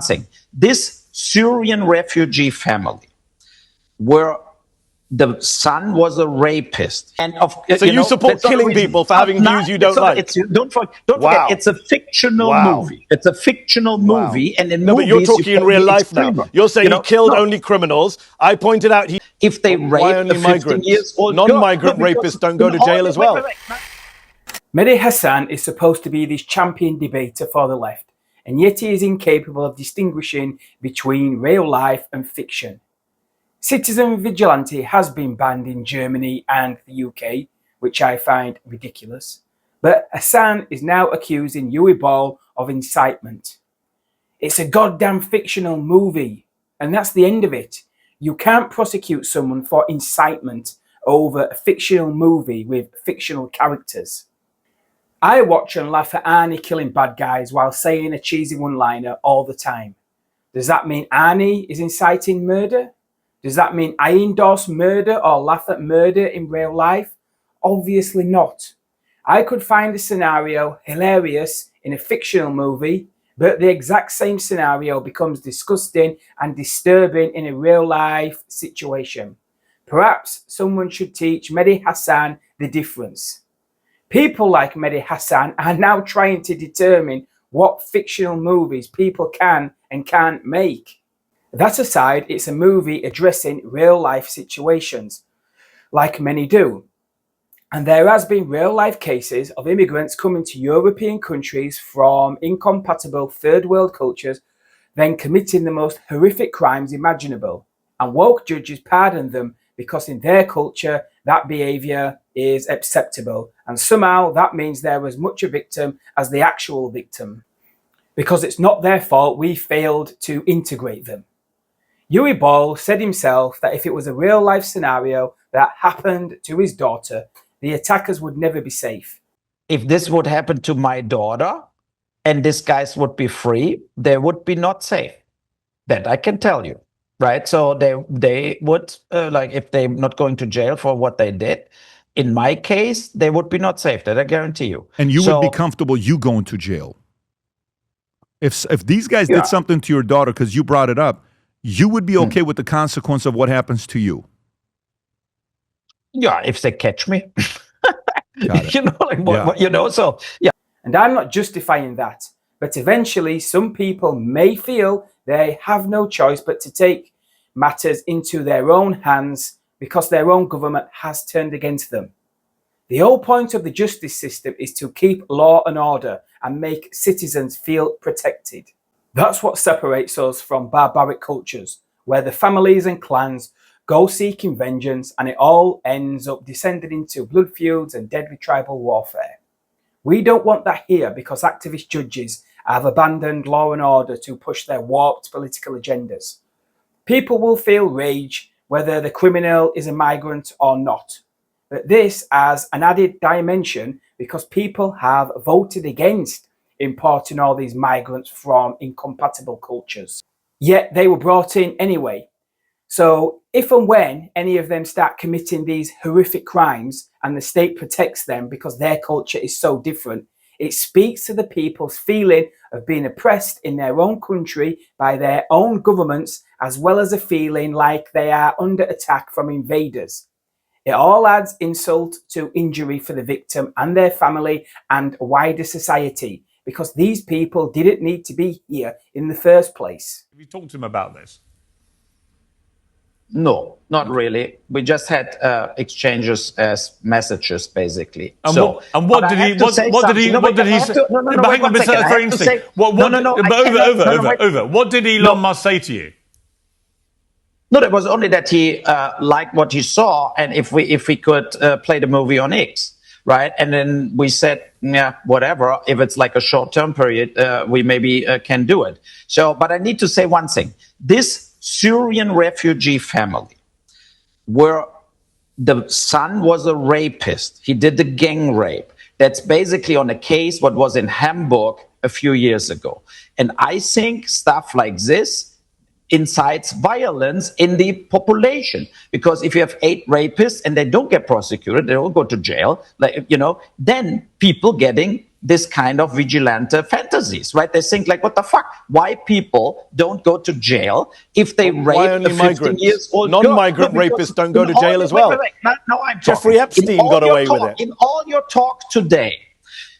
thing. This Syrian refugee family, where the son was a rapist, and so you support killing people for having views you don't like? Don't forget, it's a fictional movie. It's a fictional movie, and in movies, but you're talking in real life now. You're saying he killed only criminals. I pointed out if they rape a 15-year-old non-migrant rapists don't go to jail as well. Medhi Hasan is supposed to be this champion debater for the left, and yet he is incapable of distinguishing between real life and fiction. Citizen Vigilante has been banned in Germany and the UK, which I find ridiculous. But Hasan is now accusing Boll of incitement. It's a goddamn fictional movie, and that's the end of it. You can't prosecute someone for incitement over a fictional movie with fictional characters. I watch and laugh at Arnie killing bad guys while saying a cheesy one-liner all the time. Does that mean Arnie is inciting murder? Does that mean I endorse murder or laugh at murder in real life? Obviously not. I could find a scenario hilarious in a fictional movie, but the exact same scenario becomes disgusting and disturbing in a real life situation. Perhaps someone should teach Medhi Hasan the difference. People like Medhi Hasan are now trying to determine what fictional movies people can and can't make. That aside, it's a movie addressing real life situations, like many do. And there has been real life cases of immigrants coming to European countries from incompatible third world cultures, then committing the most horrific crimes imaginable. And woke judges pardon them because in their culture, that behaviour is acceptable. And somehow that means they're as much a victim as the actual victim. Because it's not their fault we failed to integrate them. Boll said himself that if it was a real life scenario that happened to his daughter, the attackers would never be safe. If this would happen to my daughter and these guys would be free, they would be not safe. That I can tell you, right? So they would, like if they're not going to jail for what they did, in my case, they would be not safe. That I guarantee you. And you would be comfortable you going to jail? If these guys did something to your daughter because you brought it up, you would be okay with the consequence of what happens to you? Yeah, if they catch me. So yeah. And I'm not justifying that, but eventually some people may feel they have no choice but to take matters into their own hands because their own government has turned against them. The whole point of the justice system is to keep law and order and make citizens feel protected. That's what separates us from barbaric cultures, where the families and clans go seeking vengeance and it all ends up descending into blood feuds and deadly tribal warfare. We don't want that here because activist judges have abandoned law and order to push their warped political agendas. People will feel rage whether the criminal is a migrant or not. But this has an added dimension because people have voted against importing all these migrants from incompatible cultures. Yet they were brought in anyway. So if and when any of them start committing these horrific crimes and the state protects them because their culture is so different, it speaks to the people's feeling of being oppressed in their own country by their own governments, as well as a feeling like they are under attack from invaders. It all adds insult to injury for the victim and their family and wider society, because these people didn't need to be here in the first place. Have you talked to him about this? No, not really. We just had exchanges as messages, basically. And what did he say? What did Elon Musk say to you? No, it was only that he liked what he saw, and if we could play the movie on X, right? And then we said, yeah, whatever. If it's like a short-term period, we maybe can do it. So, but I need to say one thing: this Syrian refugee family, where the son was a rapist, he did the gang rape. That's basically on a case what was in Hamburg a few years ago, and I think stuff like this incites violence in the population, because if you have 8 rapists and they don't get prosecuted, they don't go to jail, like, then people getting this kind of vigilante fantasies, right? They think like, what the fuck? Why people don't go to jail if they rape a 15 years old girl? Non-migrant rapists don't go to jail as well. Now I'm Jeffrey Epstein got away with it. In all your talk today,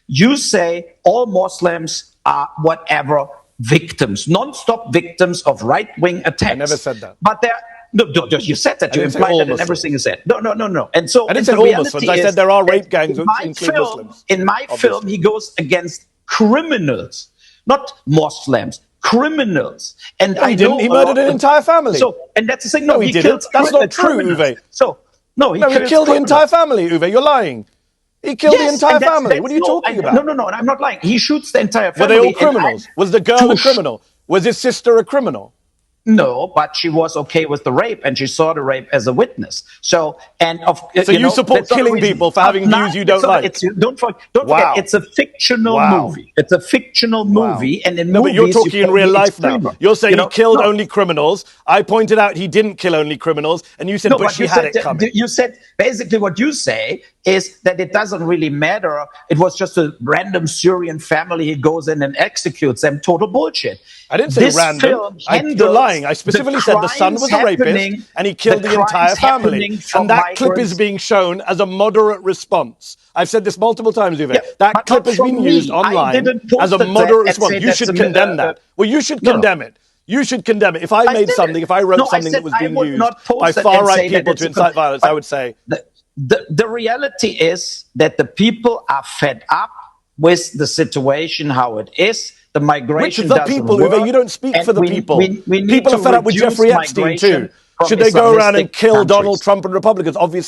you say all Muslims are whatever victims, non-stop victims of right-wing attacks. I never said that. But they're no, you said that. You implied that in everything you said. No. And so I didn't say all Muslims. I said there are rape gangs which include Muslims. In my film, he goes against criminals, not Muslims, criminals. And no, he didn't. He murdered an entire family. And that's the thing. No, he didn't. That's not true, Uwe. He killed the entire family, Uwe. You're lying. He killed the entire family. What are you talking about? No, I'm not lying. He shoots the entire family. Were they all criminals? Was the girl a criminal? Was his sister a criminal? No, but she was okay with the rape, and she saw the rape as a witness. So you support killing people for having views you don't like? Don't forget, it's a fictional movie. It's a fictional movie, and in movies, but you're talking in real life now. You're saying he killed only criminals. I pointed out he didn't kill only criminals, and you said, but she had it coming. You said basically what you say is that it doesn't really matter. It was just a random Syrian family. He goes in and executes them. Total bullshit. I didn't say random. You're lying. I specifically said the son was a rapist and he killed the entire family. And that clip is being shown as a moderate response. I've said this multiple times, Uwe. That clip has been used online as a moderate response. You should condemn that. Well, you should condemn it. You should condemn it. If I made something, if I wrote something that was being used by far-right people to incite violence, I would say... The reality is that the people are fed up with the situation how it is. The migration Which of the people, Uwe? You don't speak for the people. People are fed up with Jeffrey Epstein too. Should they go around and kill Donald Trump and Republicans? Obviously.